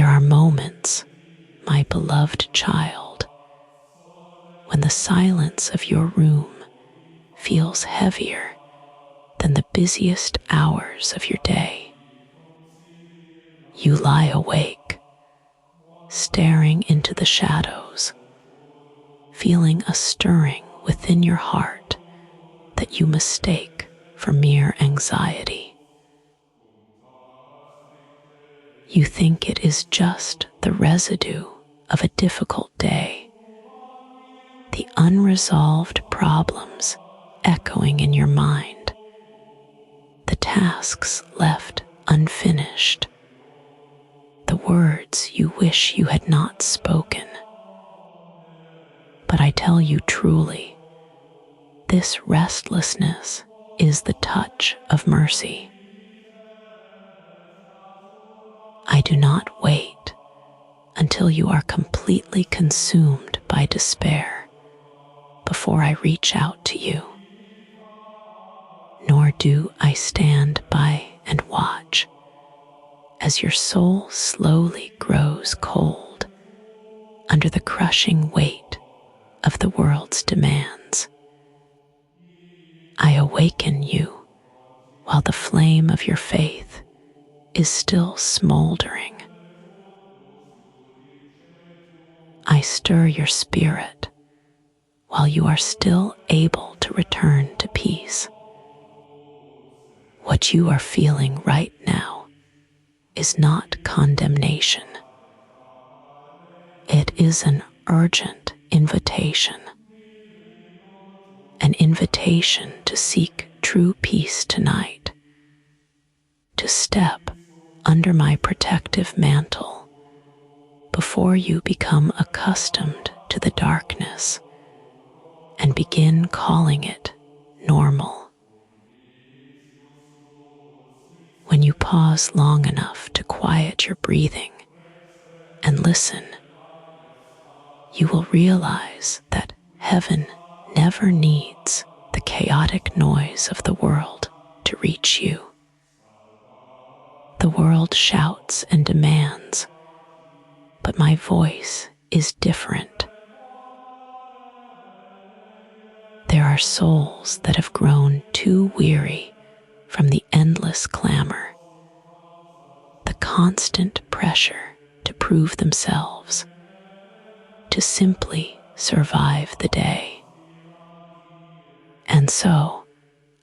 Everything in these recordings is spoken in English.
There are moments, my beloved child, when the silence of your room feels heavier than the busiest hours of your day. You lie awake, staring into the shadows, feeling a stirring within your heart that you mistake for mere anxiety. You think it is just the residue of a difficult day, the unresolved problems echoing in your mind, the tasks left unfinished, the words you wish you had not spoken. But I tell you truly, this restlessness is the touch of mercy. I do not wait until you are completely consumed by despair before I reach out to you, nor do I stand by and watch as your soul slowly grows cold under the crushing weight of the world's demands. I awaken you while the flame of your faith is still smoldering. I stir your spirit while you are still able to return to peace. What you are feeling right now is not condemnation. It is an urgent invitation to seek true peace tonight, to step under my protective mantle before you become accustomed to the darkness and begin calling it normal. When you pause long enough to quiet your breathing and listen, you will realize that heaven never needs the chaotic noise of the world to reach you. The world shouts and demands, but my voice is different. There are souls that have grown too weary from the endless clamor, the constant pressure to prove themselves, to simply survive the day. And so,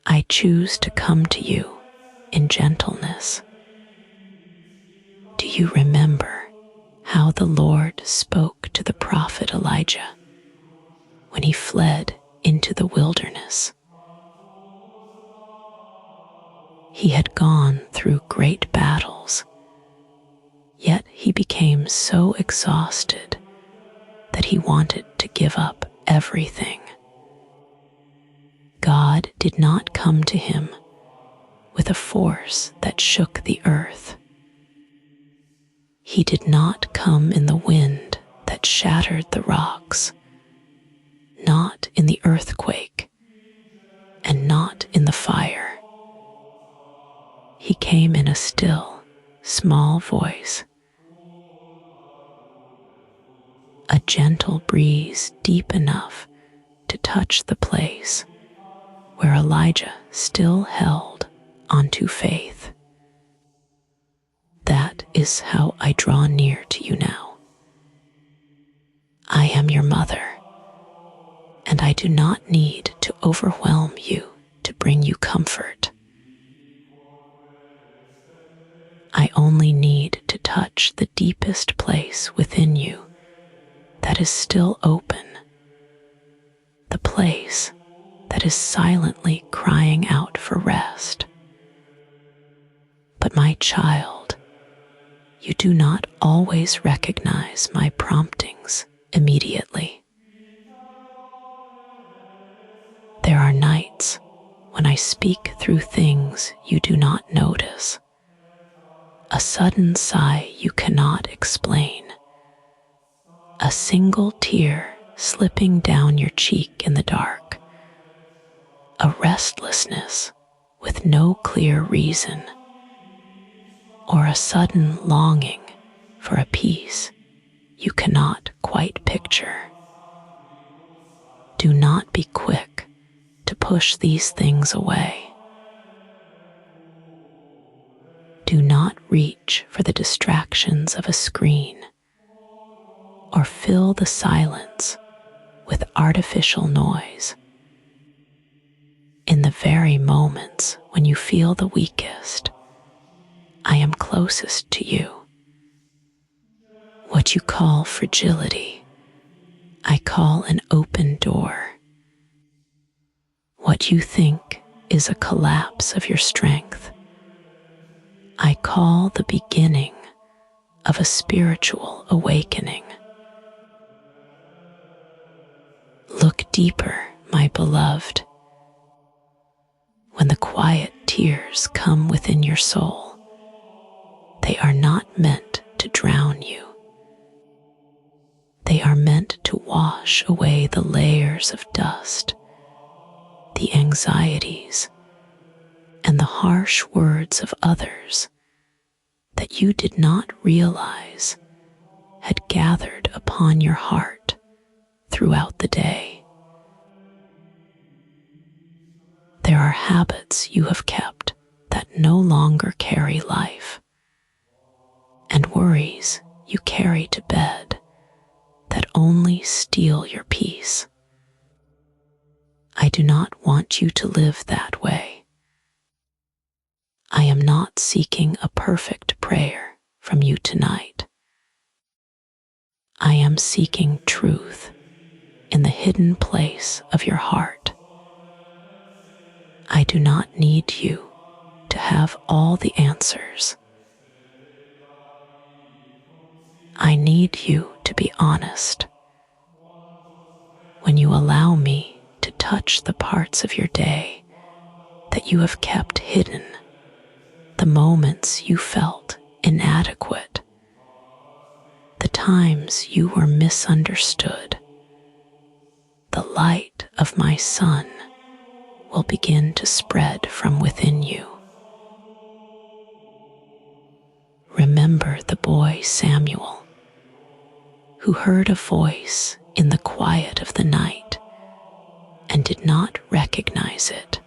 I choose to come to you in gentleness. Do you remember how the Lord spoke to the prophet Elijah when he fled into the wilderness? He had gone through great battles, yet he became so exhausted that he wanted to give up everything. God did not come to him with a force that shook the earth. He did not come in the wind that shattered the rocks, not in the earthquake, and not in the fire. He came in a still, small voice, a gentle breeze deep enough to touch the place where Elijah still held onto faith. That is how I draw near to you now. I am your mother, and I do not need to overwhelm you to bring you comfort. I only need to touch the deepest place within you that is still open, the place that is silently crying out for rest. But my child, you do not always recognize my promptings immediately. There are nights when I speak through things you do not notice, a sudden sigh you cannot explain, a single tear slipping down your cheek in the dark, a restlessness with no clear reason, or a sudden longing for a peace you cannot quite picture. Do not be quick to push these things away. Do not reach for the distractions of a screen or fill the silence with artificial noise. In the very moments when you feel the weakest, I am closest to you. What you call fragility, I call an open door. What you think is a collapse of your strength, I call the beginning of a spiritual awakening. Look deeper, my beloved. When the quiet tears come within your soul, they are not meant to drown you. They are meant to wash away the layers of dust, the anxieties, and the harsh words of others that you did not realize had gathered upon your heart throughout the day. There are habits you have kept that no longer carry life, and worries you carry to bed that only steal your peace. I do not want you to live that way. I am not seeking a perfect prayer from you tonight. I am seeking truth in the hidden place of your heart. I do not need you to have all the answers. I need you to be honest. When you allow me to touch the parts of your day that you have kept hidden, the moments you felt inadequate, the times you were misunderstood, the light of my sun will begin to spread from within you. Remember the boy Samuel, who heard a voice in the quiet of the night and did not recognize it.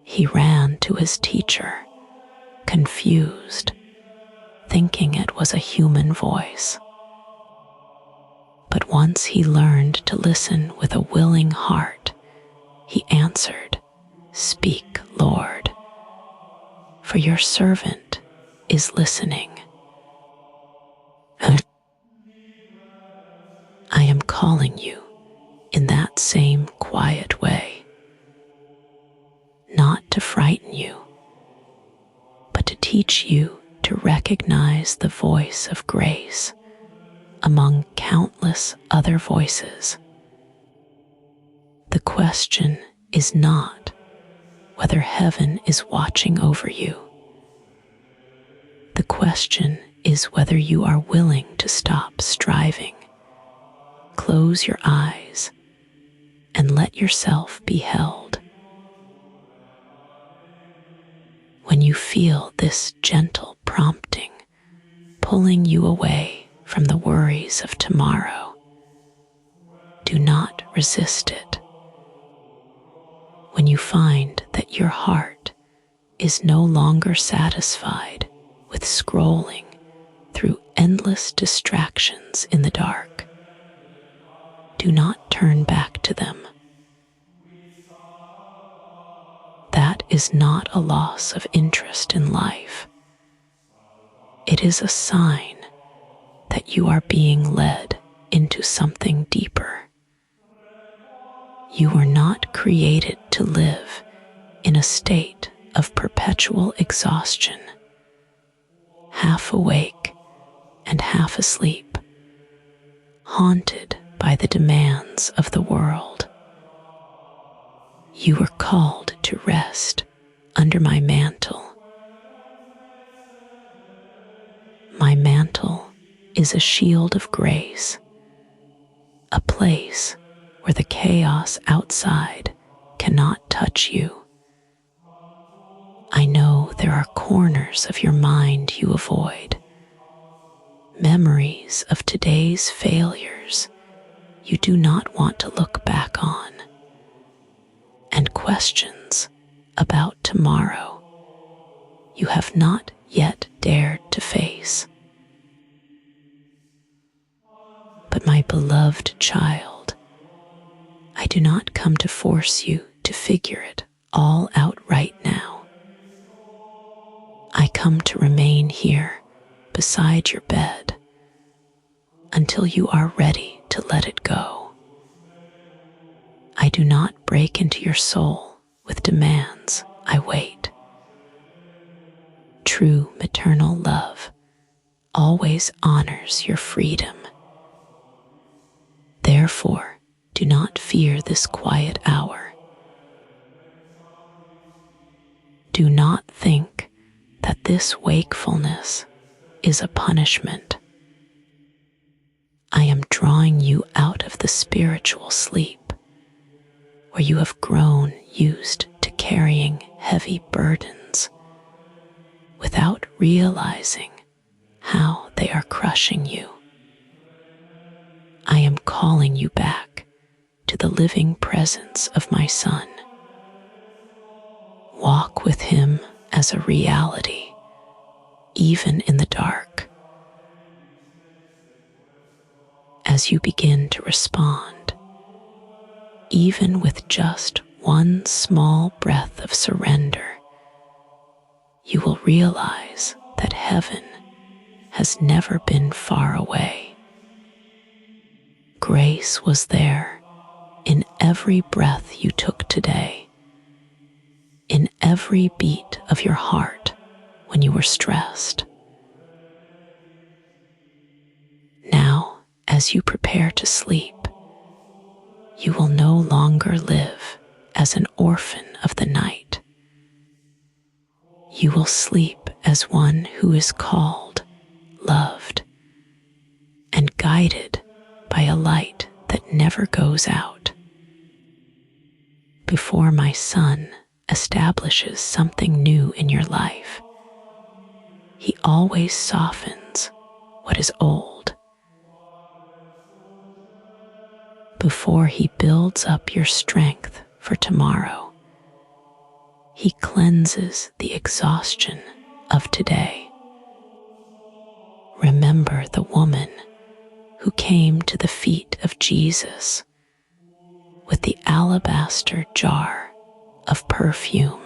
He ran to his teacher, confused, thinking it was a human voice. But once he learned to listen with a willing heart, he answered, "Speak, Lord, for your servant is listening." I am calling you in that same quiet way, not to frighten you, but to teach you to recognize the voice of grace among countless other voices. The question is not whether heaven is watching over you. The question is whether you are willing to stop striving. Close your eyes and let yourself be held. When you feel this gentle prompting pulling you away from the worries of tomorrow, do not resist it. When you find that your heart is no longer satisfied with scrolling through endless distractions in the dark, do not turn back to them. That is not a loss of interest in life. It is a sign that you are being led into something deeper. You were not created to live in a state of perpetual exhaustion, half awake and half asleep, haunted by the demands of the world. You were called to rest under my mantle. My mantle is a shield of grace, a place where the chaos outside cannot touch you. I know there are corners of your mind you avoid, memories of today's failures you do not want to look back on, and questions about tomorrow you have not yet dared to face. But my beloved child, I do not come to force you to figure it all out right now. I come to remain here beside your bed until you are ready to let it go. I do not break into your soul with demands. I wait. True maternal love always honors your freedom. Therefore, do not fear this quiet hour. Do not think that this wakefulness is a punishment. I am drawing you out of the spiritual sleep where you have grown used to carrying heavy burdens without realizing how they are crushing you. I am calling you back to the living presence of my Son. Walk with him as a reality, even in the dark. As you begin to respond, even with just one small breath of surrender, you will realize that heaven has never been far away. Grace was there in every breath you took today, in every beat of your heart when you were stressed. Now, as you prepare to sleep, you will no longer live as an orphan of the night. You will sleep as one who is called, loved, and guided by a light that never goes out. Before my Son establishes something new in your life, he always softens what is old. Before he builds up your strength for tomorrow, he cleanses the exhaustion of today. Remember the woman who came to the feet of Jesus with the alabaster jar of perfume.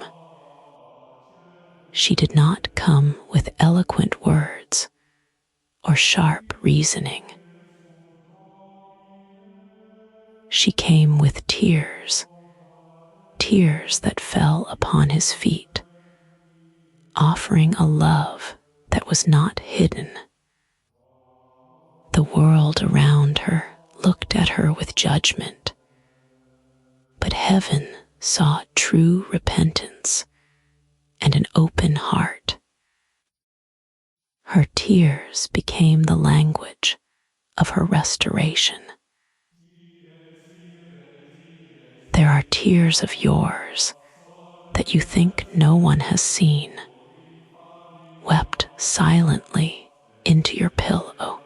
She did not come with eloquent words or sharp reasoning. She came with tears, tears that fell upon his feet, offering a love that was not hidden. The world around her looked at her with judgment, but heaven saw true repentance and an open heart. Her tears became the language of her restoration. There are tears of yours that you think no one has seen, wept silently into your pillow.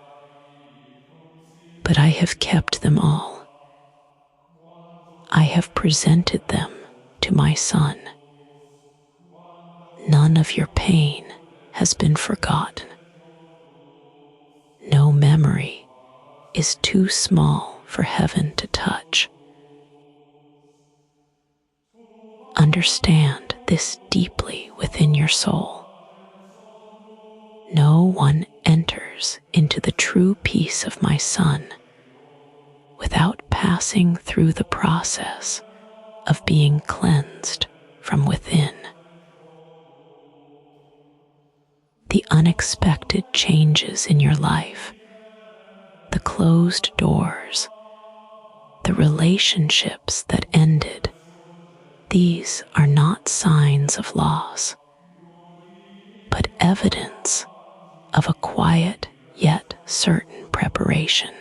But I have kept them all. I have presented them to my Son. None of your pain has been forgotten. No memory is too small for heaven to touch. Understand this deeply within your soul. No one enters into the true peace of my Son without passing through the process of being cleansed from within. The unexpected changes in your life, the closed doors, the relationships that ended, these are not signs of loss, but evidence of a quiet yet certain preparation.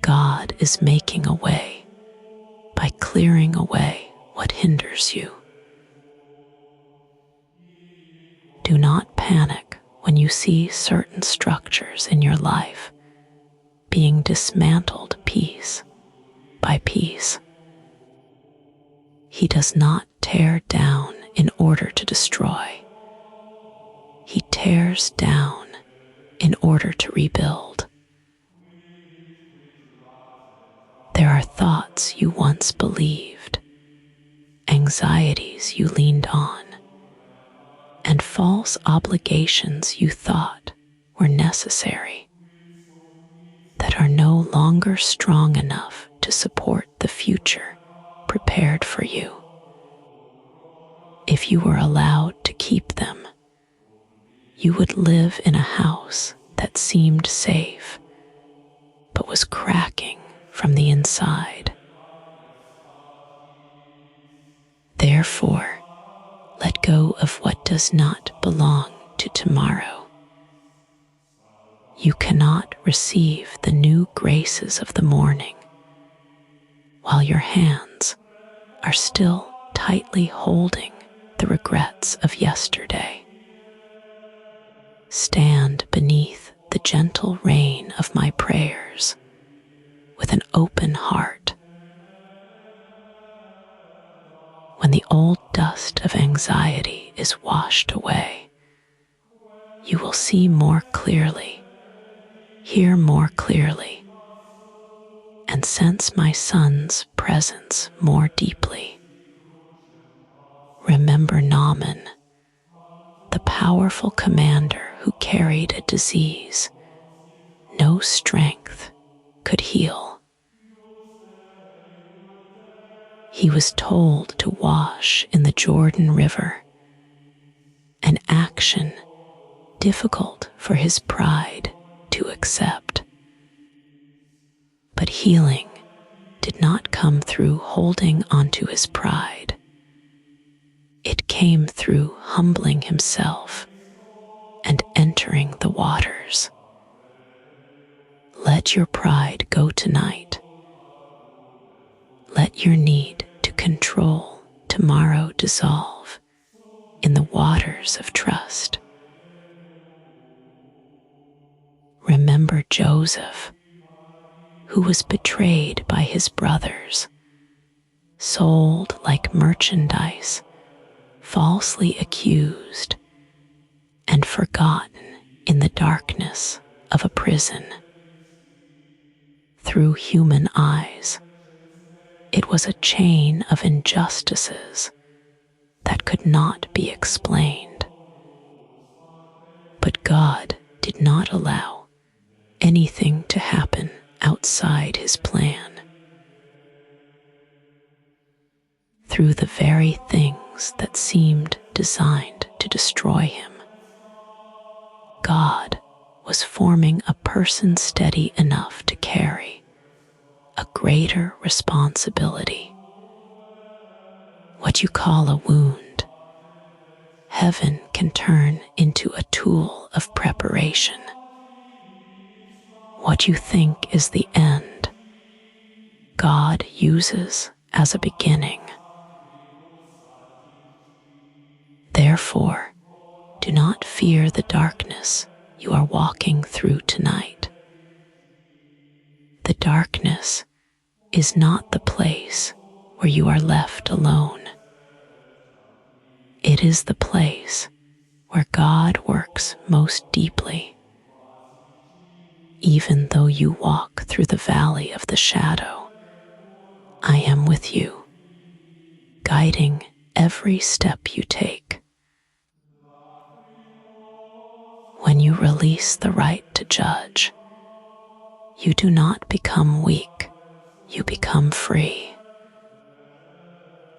God is making a way by clearing away what hinders you. Do not panic when when you see certain structures in your life being dismantled piece by piece. He does not tear down in order to destroy. He tears down in order to rebuild. There are thoughts you once believed, anxieties you leaned on, and false obligations you thought were necessary that are no longer strong enough to support the future prepared for you. If you were allowed to keep them, you would live in a house that seemed safe, but was cracking from the inside. Therefore, let go of what does not belong to tomorrow. You cannot receive the new graces of the morning while your hands are still tightly holding the regrets of yesterday. Stand beneath the gentle rain of my prayers with an open heart. When the old dust of anxiety is washed away, you will see more clearly, hear more clearly, and sense my Son's presence more deeply. Remember Naaman, the powerful commander who carried a disease no strength could heal. He was told to wash in the Jordan River, an action difficult for his pride to accept. But healing did not come through holding onto his pride. It came through humbling himself and entering the waters. Let your pride go tonight. Let your need to control tomorrow dissolve in the waters of trust. Remember Joseph, who was betrayed by his brothers, sold like merchandise, falsely accused, and forgotten in the darkness of a prison. Through human eyes, it was a chain of injustices that could not be explained. But God did not allow anything to happen outside his plan. Through the very things that seemed designed to destroy him, God was forming a person steady enough to carry a greater responsibility. What you call a wound, heaven can turn into a tool of preparation. What you think is the end, God uses as a beginning. Therefore, do not fear the darkness you are walking through tonight. The darkness is not the place where you are left alone. It is the place where God works most deeply. Even though you walk through the valley of the shadow, I am with you, guiding every step you take. When you release the right to judge, you do not become weak, you become free.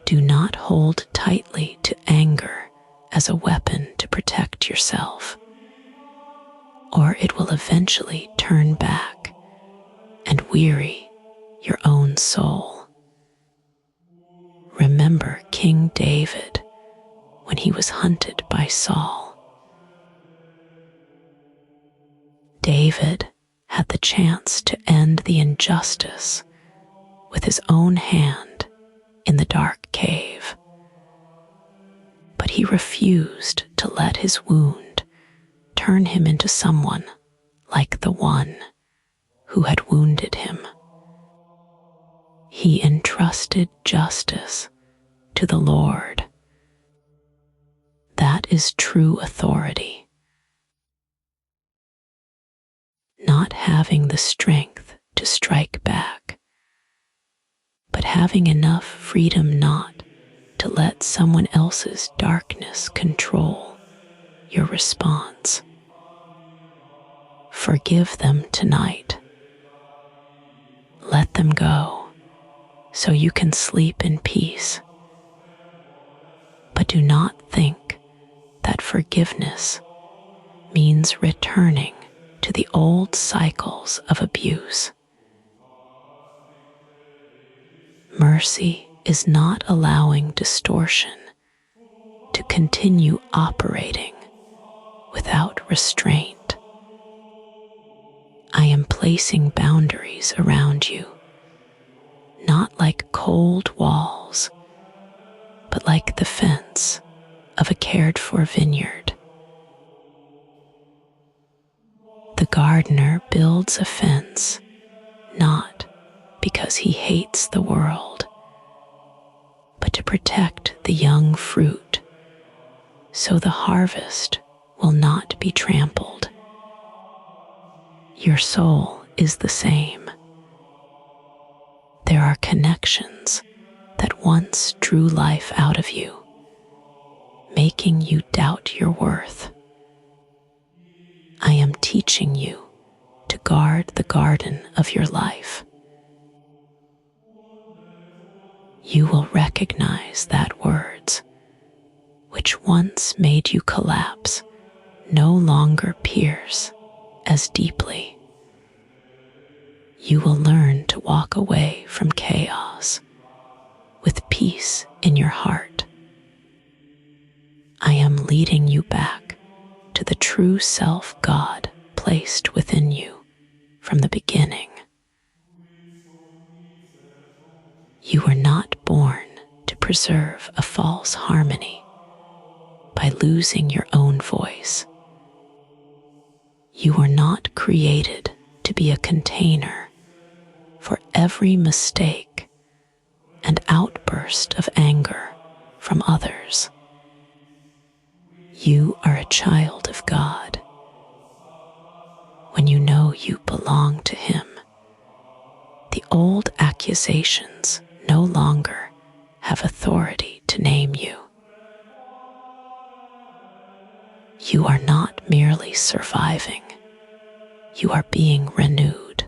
Do not hold tightly to anger as a weapon to protect yourself, or it will eventually turn back and weary your own soul. Remember King David when he was hunted by Saul. David had the chance to end the injustice with his own hand in the dark cave, but he refused to let his wound turn him into someone like the one who had wounded him. He entrusted justice to the Lord. That is true authority. Not having the strength to strike back, but having enough freedom not to let someone else's darkness control your response. Forgive them tonight. Let them go so you can sleep in peace. But do not think that forgiveness means returning to the old cycles of abuse. Mercy is not allowing distortion to continue operating without restraint. I am placing boundaries around you, not like cold walls, but like the fence of a cared-for vineyard. The gardener builds a fence not because he hates the world, but to protect the young fruit, so the harvest will not be trampled. Your soul is the same. There are connections that once drew life out of you, making you doubt your worth. I am teaching you to guard the garden of your life. You will recognize that words, which once made you collapse, no longer pierce as deeply. You will learn to walk away from chaos with peace in your heart. I am leading you back to the true self God placed within you from the beginning. You were not born to preserve a false harmony by losing your own voice. You were not created to be a container for every mistake and outburst of anger from others. You are a child of God when you know you belong to Him. The old accusations no longer have authority to name you. You are not merely surviving. You are being renewed.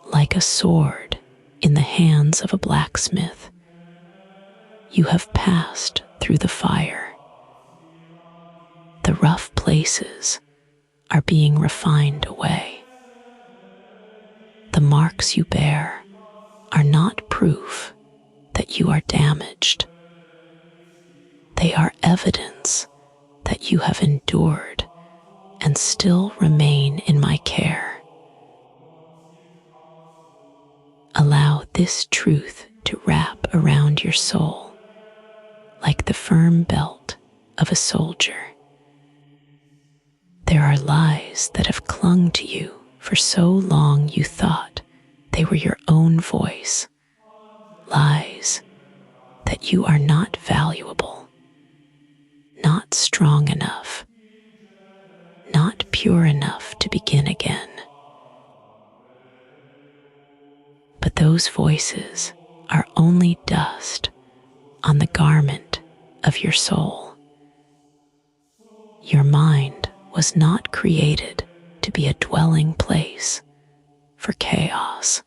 Like a sword in the hands of a blacksmith, you have passed through the fire. The rough places are being refined away. The marks you bear are not proof that you are damaged. They are evidence that you have endured and still remain in my care. Allow this truth to wrap around your soul like the firm belt of a soldier. There are lies that have clung to you for so long you thought they were your own voice. Lies that you are not valuable, not strong enough, not pure enough to begin again. But those voices are only dust on the garment of your soul. Your mind was not created to be a dwelling place for chaos.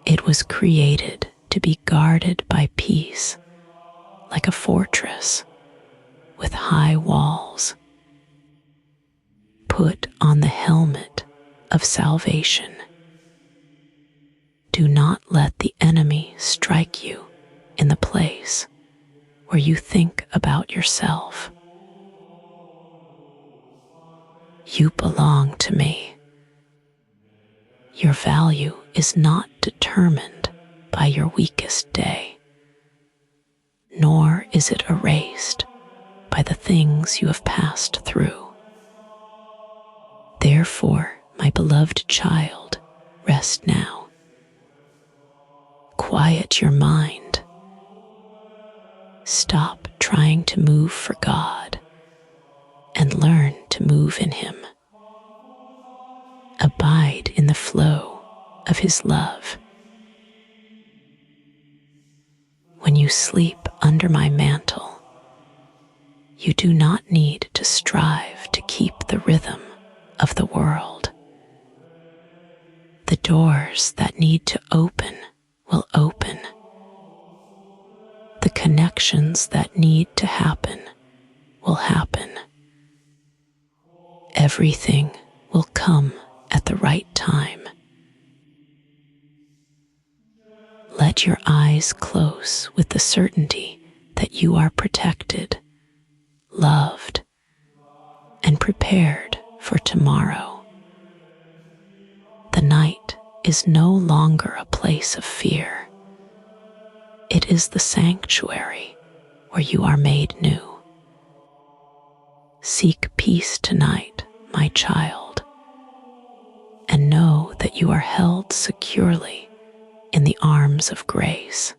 It was created to be guarded by peace, like a fortress with high walls. Put on the helmet of salvation. Do not let the enemy strike you in the place where you think about yourself. You belong to me. Your value is not determined by your weakest day, nor is it erased by by the things you have passed through. Therefore, my beloved child, rest now. Quiet your mind. Stop trying to move for God and learn to move in Him. Abide in the flow of His love. When you sleep under my mantle, you do not need to strive to keep the rhythm of the world. The doors that need to open will open. The connections that need to happen will happen. Everything will come at the right time. Let your eyes close with the certainty that you are protected, loved, and prepared for tomorrow. The night is no longer a place of fear. It is the sanctuary where you are made new. Seek peace tonight, my child, and know that you are held securely in the arms of grace.